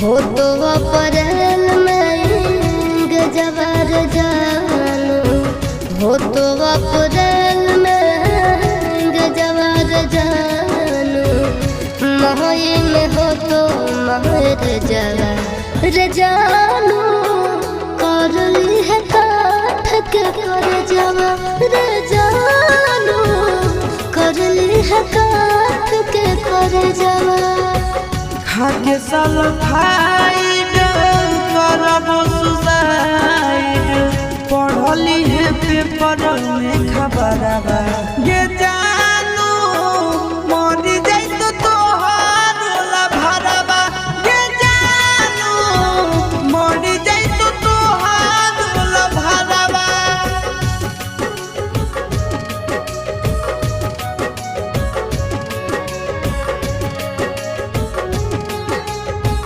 हो तो अप्रैल में गजबर जानू, हो तो अप्रैल में गजबर जानू, मई में हो तो महर जवार जानू, करली है काठ के कर जवार जानू, करली है काठ के कर जवार। खाके सल्फाइड करब सुसाइड, पढ़ली है पेपर में खबरवा।